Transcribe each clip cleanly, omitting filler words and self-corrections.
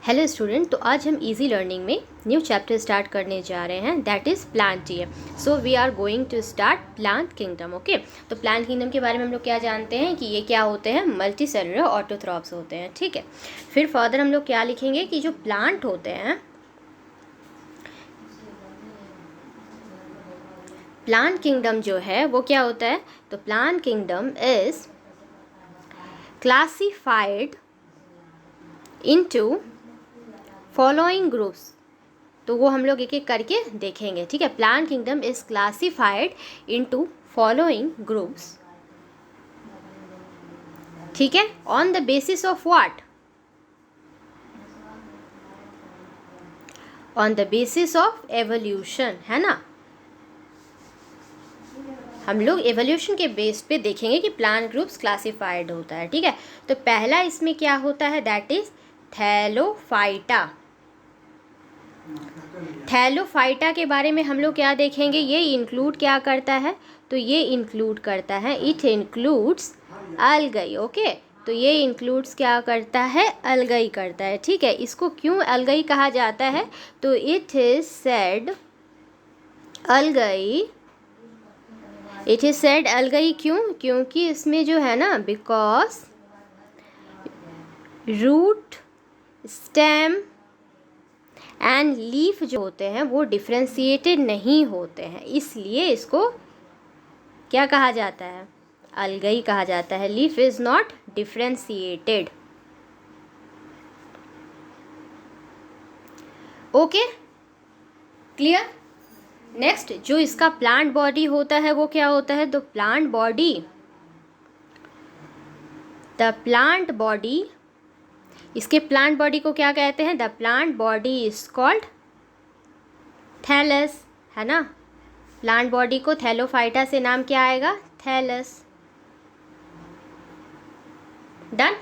Hello student, तो आज हम इजी लर्निंग में न्यू चैप्टर स्टार्ट करने जा रहे हैं, that is plantae. So we are going to start plant kingdom. Okay, तो प्लांट किंगडम के बारे में हम लोग क्या जानते हैं कि ये क्या होते हैं, मल्टी सेलुलर ऑटोट्रॉप्स होते हैं। ठीक है, फिर फर्दर हम लोग क्या लिखेंगे कि जो प्लांट होते हैं, प्लांट किंगडम जो है वो क्या होता है, तो plant kingdom is classified into following groups. तो वो हम लोग एक एक करके देखेंगे। ठीक है, plant kingdom is classified into following groups. ठीक है, on the basis of what, on the basis of evolution, है ना। हम लोग एवोल्यूशन के बेस पे देखेंगे कि प्लांट ग्रुप्स क्लासिफाइड होता है। ठीक है, तो पहला इसमें क्या होता है, दैट इज थैलोफाइटा। थैलोफाइटा के बारे में हम लोग क्या देखेंगे, ये इंक्लूड क्या करता है, तो ये इंक्लूड करता है, इट इंक्लूड्स अलगई। ओके, तो ये इंक्लूड्स क्या करता है, अलगई करता है। ठीक है, इसको क्यों अलगई कहा जाता है, तो it is said algae, it is said algae क्यों, क्योंकि इसमें जो है ना, because root, stem and leaf जो होते हैं वो डिफ्रेंशिएटेड नहीं होते हैं, इसलिए इसको क्या कहा जाता है, अलगई कहा जाता है। Leaf is not differentiated. Okay, clear. Next जो इसका प्लांट बॉडी होता है वो क्या होता है, तो plant body, the plant body, इसके प्लांट बॉडी को क्या कहते हैं, the plant body is called thallus, है ना। प्लांट बॉडी को थैलोफाइटा से नाम क्या आएगा, थैलस। डन।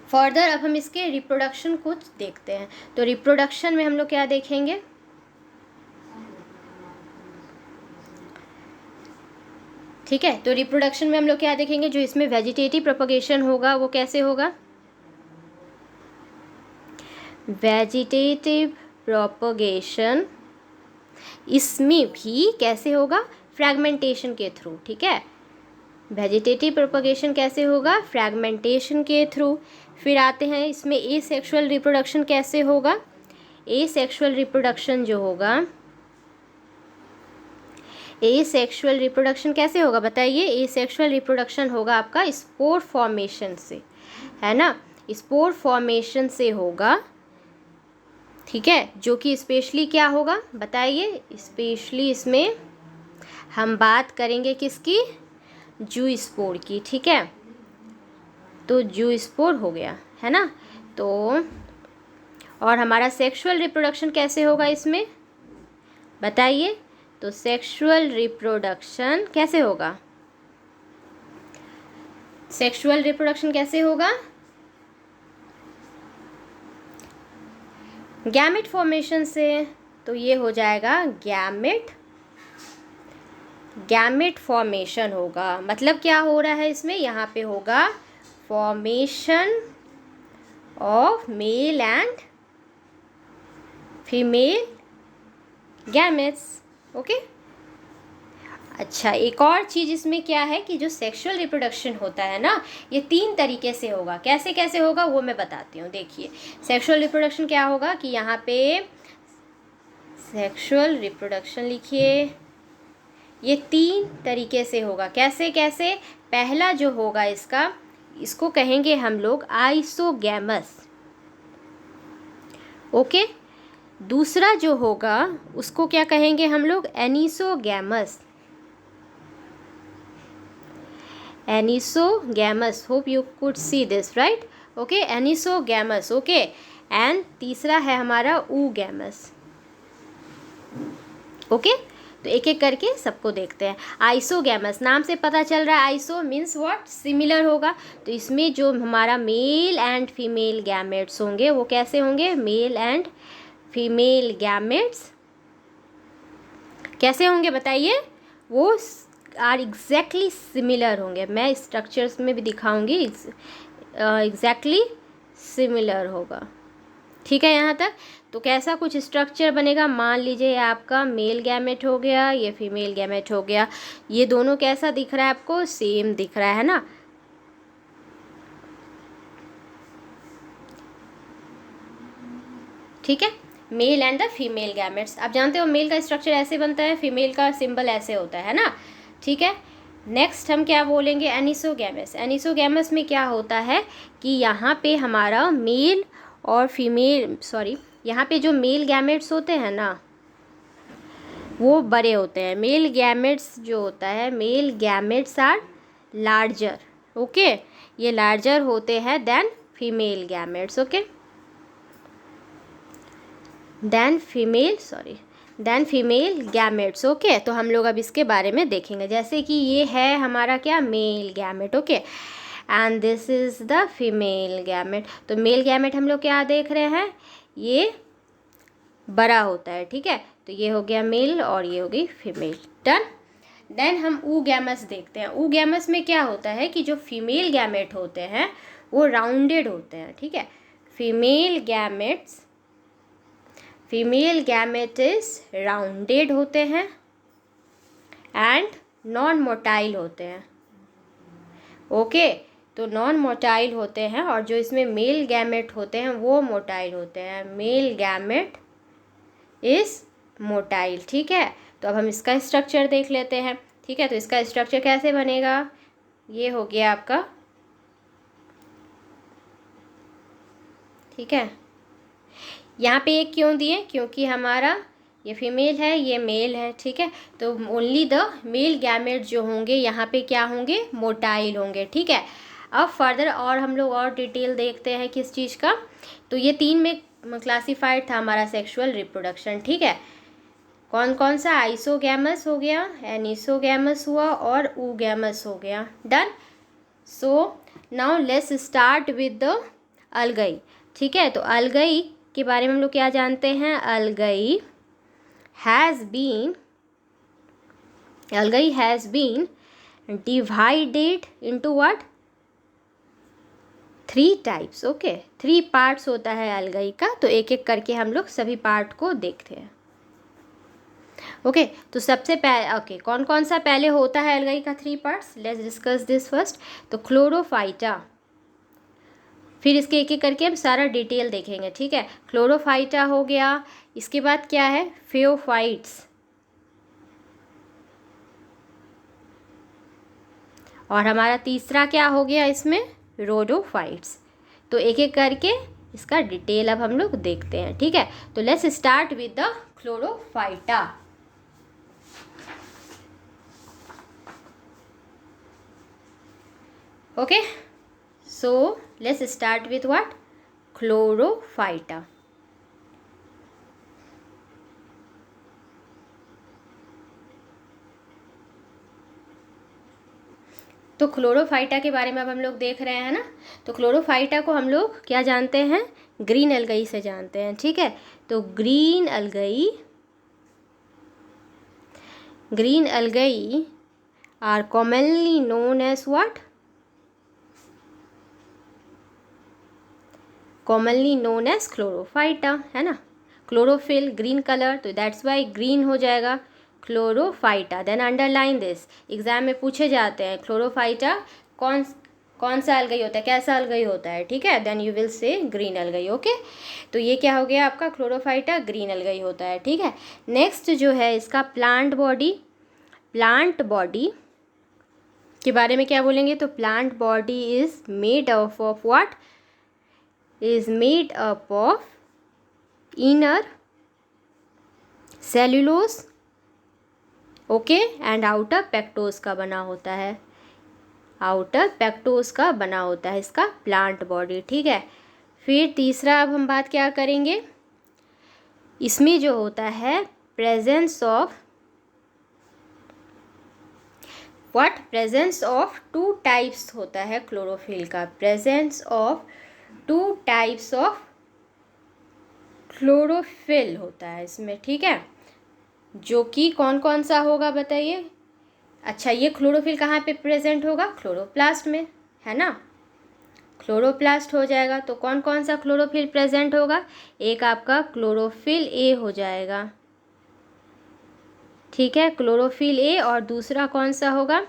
फर्दर अब हम इसके रिप्रोडक्शन कुछ देखते हैं। तो रिप्रोडक्शन में हम लोग क्या देखेंगे, ठीक है, तो रिप्रोडक्शन में हम लोग क्या देखेंगे, जो इसमें वेजिटेटिव प्रोपगेशन होगा वो कैसे होगा, वेजिटेटिव प्रोपगेशन इसमें भी कैसे होगा, फ्रैगमेंटेशन के थ्रू। ठीक है, वेजिटेटिव प्रोपगेशन कैसे होगा, फ्रैगमेंटेशन के थ्रू। फिर आते हैं इसमें एसेक्सुअल रिप्रोडक्शन कैसे होगा, एसेक्सुअल रिप्रोडक्शन जो होगा, एसेक्सुअल रिप्रोडक्शन कैसे होगा बताइए, एसेक्सुअल रिप्रोडक्शन होगा आपका स्पोर फॉर्मेशन से, है ना, स्पोर फॉर्मेशन से होगा। ठीक है, जो कि स्पेशली क्या होगा बताइए, स्पेशली इसमें हम बात करेंगे किसकी, जूस्पोर की। ठीक है, तो जूस्पोर हो गया, है ना। तो और हमारा सेक्सुअल रिप्रोडक्शन कैसे होगा इसमें बताइए, तो सेक्सुअल रिप्रोडक्शन कैसे होगा, सेक्सुअल रिप्रोडक्शन कैसे होगा, गैमेट फॉर्मेशन से। तो ये हो जाएगा गैमेट, गैमेट फॉर्मेशन होगा। मतलब क्या हो रहा है इसमें, यहाँ पे होगा formation of male and female gametes. Okay, अच्छा, एक और चीज़ इसमें क्या है कि जो सेक्सुअल रिप्रोडक्शन होता है ना, ये 3 तरीके से होगा। कैसे कैसे होगा वो मैं बताती हूँ। देखिए, सेक्सुअल रिप्रोडक्शन क्या होगा कि यहाँ पे सेक्सुअल रिप्रोडक्शन लिखिए, ये 3 तरीके से होगा। कैसे कैसे, पहला जो होगा इसका, इसको कहेंगे हम लोग आइसोगैमस। ओके, दूसरा जो होगा उसको क्या कहेंगे हम लोग, anisogamous, anisogamous. Hope you could see this, right. Okay, anisogamous. Okay, and तीसरा है हमारा ऊगैमस। ओके, तो एक एक करके सबको देखते हैं। आइसोगैमस, नाम से पता चल रहा है, आइसो मीन्स व्हाट, सिमिलर होगा। तो इसमें जो हमारा मेल एंड फीमेल गैमेट्स होंगे वो कैसे होंगे, मेल एंड फीमेल गैमेट्स कैसे होंगे बताइए, वो आर एग्जैक्टली सिमिलर होंगे। मैं स्ट्रक्चर्स में भी दिखाऊंगी, एग्जैक्टली सिमिलर होगा। ठीक है यहाँ तक। तो कैसा कुछ स्ट्रक्चर बनेगा, मान लीजिए आपका मेल गैमेट हो गया, ये फीमेल गैमेट हो गया, ये दोनों कैसा दिख रहा है आपको, सेम दिख रहा है ना। ठीक है, male and the female gametes. आप जानते हो मेल का स्ट्रक्चर ऐसे बनता है, फीमेल का सिंबल ऐसे होता है ना। ठीक है, नेक्स्ट हम क्या बोलेंगे, एनिसोगैमस। एनिसोगैमस में क्या होता है कि यहाँ पे हमारा मेल और फीमेल, सॉरी, यहाँ पे जो मेल गैमेट्स होते हैं ना वो बड़े होते हैं। मेल गैमेट्स जो होता है, male gametes are larger. Okay, ये लार्जर होते हैं then female gametes. Okay, then female gametes. Okay, तो हम लोग अब इसके बारे में देखेंगे। जैसे कि ये है हमारा क्या, male gamete. Okay, and this is the female gamete. तो मेल गैमेट हम लोग क्या देख रहे हैं, ये बड़ा होता है। ठीक है, तो ये हो गया मेल और ये हो गई फीमेल। डन। देन हम ऊगैमस देखते हैं। ऊगैमस में क्या होता है कि जो फीमेल गैमेट होते हैं वो राउंडेड होते हैं। ठीक है, फीमेल गैमेट्स राउंडेड होते हैं एंड नॉन मोटाइल होते हैं। ओके, तो नॉन मोटाइल होते हैं और जो इसमें मेल गैमेट होते हैं वो मोटाइल होते हैं। Male gamete is motile. ठीक है, तो अब हम इसका स्ट्रक्चर देख लेते हैं। ठीक है, तो इसका स्ट्रक्चर कैसे बनेगा, ये हो गया आपका। ठीक है, यहाँ पे एक क्यों दिए, क्योंकि हमारा ये फीमेल है ये मेल है। ठीक है, तो ओनली द मेल गैमेट जो होंगे यहाँ पे क्या होंगे, मोटाइल होंगे। ठीक है, अब फर्दर और हम लोग और डिटेल देखते हैं किस चीज़ का। तो ये 3 में क्लासिफाइड था हमारा सेक्सुअल रिप्रोडक्शन। ठीक है, कौन कौन सा, आइसोगैमस हो गया, एनिसोगैमस हुआ और ऊगैमस हो गया। Done. So now let's start with the अलगई। ठीक है, तो अलगई के बारे में हम लोग क्या जानते हैं, algae has been divided into what, 3 types. Okay, 3 parts होता है अलगई का। तो एक एक करके हम लोग सभी पार्ट को देखते हैं। ओके, तो सबसे पहले, ओके, कौन कौन सा पहले होता है अलगई का 3 parts, let's discuss this first. तो क्लोरोफाइटा, फिर इसके एक एक करके हम सारा डिटेल देखेंगे। ठीक है, क्लोरोफाइटा हो गया, इसके बाद क्या है, फेओफाइट्स, और हमारा तीसरा क्या हो गया इसमें, रोडोफाइट्स। तो एक एक करके इसका डिटेल अब हम लोग देखते हैं। ठीक है, तो let's start with the Chlorophyta. Okay, so let's start with what, Chlorophyta. तो क्लोरोफाइटा के बारे में अब हम लोग देख रहे हैं ना। तो क्लोरोफाइटा को हम लोग क्या जानते हैं, ग्रीन अलगई से जानते हैं। ठीक है, तो green algae are commonly known as what, commonly known as Chlorophyta, है ना। क्लोरोफिल ग्रीन कलर, तो दैट्स वाई ग्रीन हो जाएगा Chlorophyta. Then underline this, exam में पूछे जाते हैं क्लोरोफाइटा कौन सा अलगई होता है, कैसा अलगई होता है। ठीक है, then you will say green algae. Okay, तो ये क्या हो गया आपका, क्लोरोफाइटा ग्रीन अलगई होता है। ठीक है, नेक्स्ट जो है इसका प्लांट बॉडी के बारे में क्या बोलेंगे। तो plant body is made up of what, is made up of inner cellulose, okay, and outer pectose का बना होता है, आउटर पेक्टोस का बना होता है इसका प्लांट बॉडी। ठीक है, फिर तीसरा अब हम बात क्या करेंगे, इसमें जो होता है presence of what, presence of 2 types होता है क्लोरोफिल का, presence of 2 types of chlorophyll होता है इसमें। ठीक है, जो कि कौन कौन सा होगा बताइए। अच्छा, ये क्लोरोफिल कहाँ पे प्रेजेंट होगा, क्लोरोप्लास्ट में, है ना। क्लोरोप्लास्ट हो जाएगा। तो कौन कौन सा क्लोरोफिल प्रेजेंट होगा, एक आपका क्लोरोफिल ए हो जाएगा, ठीक है, क्लोरोफिल ए, और दूसरा कौन सा होगा,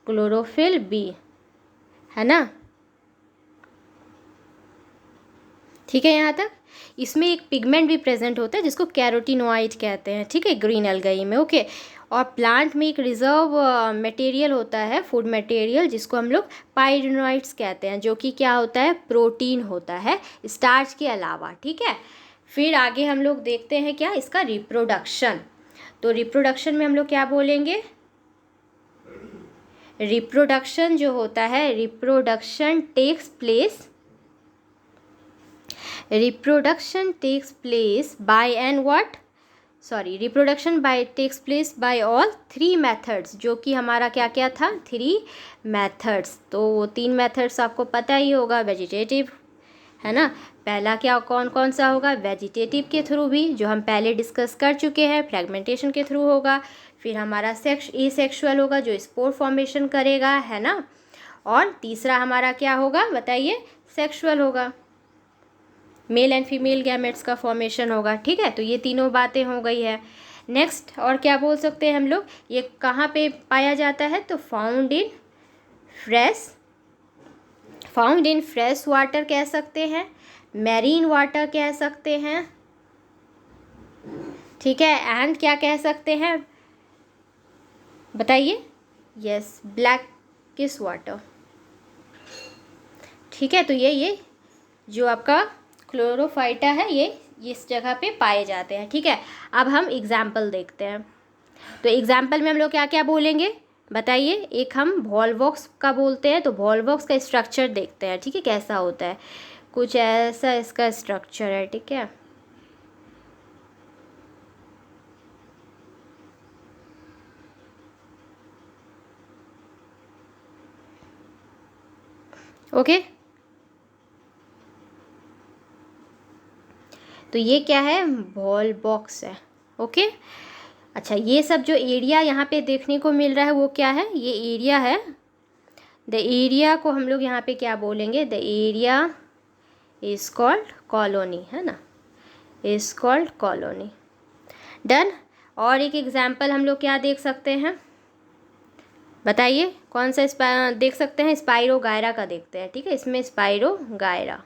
क्लोरोफिल बी, है ना। ठीक है यहाँ तक। इसमें एक पिगमेंट भी प्रेजेंट होता है जिसको कैरोटीनोइड कहते हैं, ठीक है, ग्रीन एल्गाई में, ओके। और प्लांट में एक रिजर्व मटेरियल होता है, फूड मटेरियल, जिसको हम लोग पायरिनोइड्स कहते हैं, जो कि क्या होता है, प्रोटीन होता है स्टार्च के अलावा, ठीक है। फिर आगे हम लोग देखते हैं क्या, इसका रिप्रोडक्शन। तो रिप्रोडक्शन में हम लोग क्या बोलेंगे, रिप्रोडक्शन जो होता है, reproduction takes place by and what, sorry, reproduction takes place by all 3 methods, जो कि हमारा क्या क्या था, 3 मेथड्स। तो वो 3 मेथड्स आपको पता ही होगा, वेजिटेटिव, है ना। पहला क्या कौन कौन सा होगा, वेजिटेटिव के थ्रू भी, जो हम पहले डिस्कस कर चुके हैं, फ्रेगमेंटेशन के थ्रू होगा। फिर हमारा एसेक्सुअल होगा, जो स्पोर फॉर्मेशन करेगा, है ना। और तीसरा हमारा क्या होगा बताइए, सेक्सुअल होगा, मेल एंड फीमेल गैमेट्स का फॉर्मेशन होगा, ठीक है। तो ये तीनों बातें हो गई है। नेक्स्ट और क्या बोल सकते हैं हम लोग, ये कहाँ पे पाया जाता है, तो फाउंड इन फ्रेश वाटर कह सकते हैं, मैरीन वाटर कह सकते हैं, ठीक है, एंड क्या कह सकते हैं बताइए, यस, ब्लैकिश वाटर, ठीक है। तो ये जो आपका क्लोरोफाइटा है, ये इस जगह पे पाए जाते हैं, ठीक है। अब हम एग्जाम्पल देखते हैं। तो एग्जाम्पल में हम लोग क्या क्या बोलेंगे बताइए, एक हम वॉल्वॉक्स का बोलते हैं, तो वॉल्वॉक्स का स्ट्रक्चर देखते हैं, ठीक है, कैसा होता है, कुछ ऐसा इसका स्ट्रक्चर है, ठीक है। ओके, तो ये क्या है, वॉल्वॉक्स है, ओके। अच्छा, ये सब जो एरिया यहाँ पे देखने को मिल रहा है वो क्या है, ये एरिया है। द एरिया को हम लोग यहाँ पे क्या बोलेंगे, the area is called colony, है ना, इज कॉल्ड कॉलोनी, डन। और एक एग्जाम्पल हम लोग क्या देख सकते हैं बताइए, कौन सा देख सकते हैं, स्पाइरोगायरा का देखते हैं, ठीक है, इसमें स्पाइरोगायरा,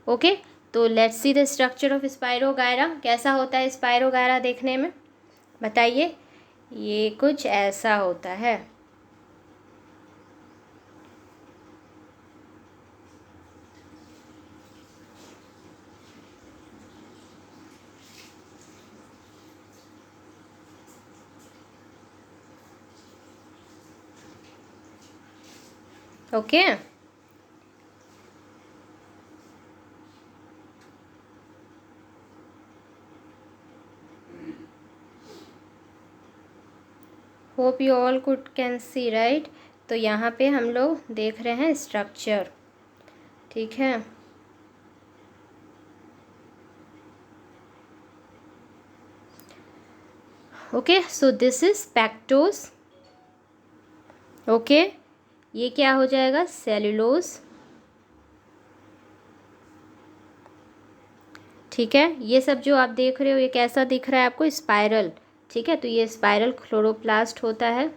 ओके। तो let's see the structure of spirogyra, कैसा होता है स्पाइरोगायरा देखने में बताइए, ये कुछ ऐसा होता है, okay. Hope you all could can see, right. तो यहाँ पे हम लोग देख रहे हैं स्ट्रक्चर, ठीक है। Okay, so this is pectose, okay. ये क्या हो जाएगा, सेलुलोज, ठीक है। ये सब जो आप देख रहे हो ये कैसा दिख रहा है आपको, स्पाइरल, ठीक है। तो ये स्पाइरल क्लोरोप्लास्ट होता है,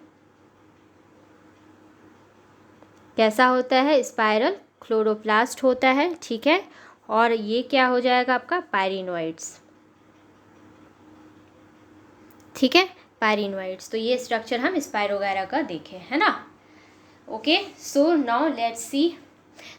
कैसा होता है, स्पाइरल क्लोरोप्लास्ट होता है, ठीक है। और ये क्या हो जाएगा आपका, पायरिनोइड्स, ठीक है, पायरिनोइड्स। तो ये स्ट्रक्चर हम स्पाइरोगायरा का देखे, है ना। Okay, so now let's see,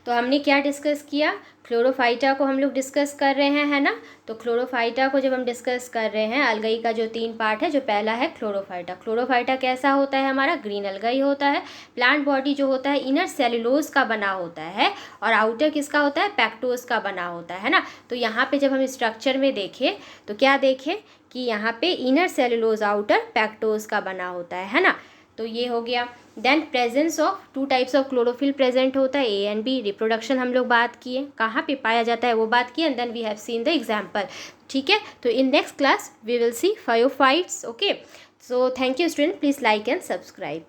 तो हमने क्या डिस्कस किया, क्लोरोफाइटा को हम लोग डिस्कस कर रहे हैं, है ना। तो क्लोरोफाइटा को जब हम डिस्कस कर रहे हैं, अलगाई का जो 3 पार्ट है, जो पहला है क्लोरोफाइटा, क्लोरोफाइटा कैसा होता है हमारा, ग्रीन अलगाई होता है। प्लांट बॉडी जो होता है इनर सेलुलोज का बना होता है, और आउटर किसका होता है, पैक्टोस का बना होता है ना। तो यहाँ पे जब हम स्ट्रक्चर में देखें तो क्या देखें कि यहाँ पे इनर सेलुलोज, आउटर पैक्टोस का बना होता है ना। तो ये हो गया। Then presence of 2 types of chlorophyll present होता है, ए एंड बी। रिप्रोडक्शन हम लोग बात किए, कहाँ पे पाया जाता है वो बात किए, and then we have seen the example, ठीक है। तो in next class we will see phaeophytes, okay. So thank you student, please like and subscribe.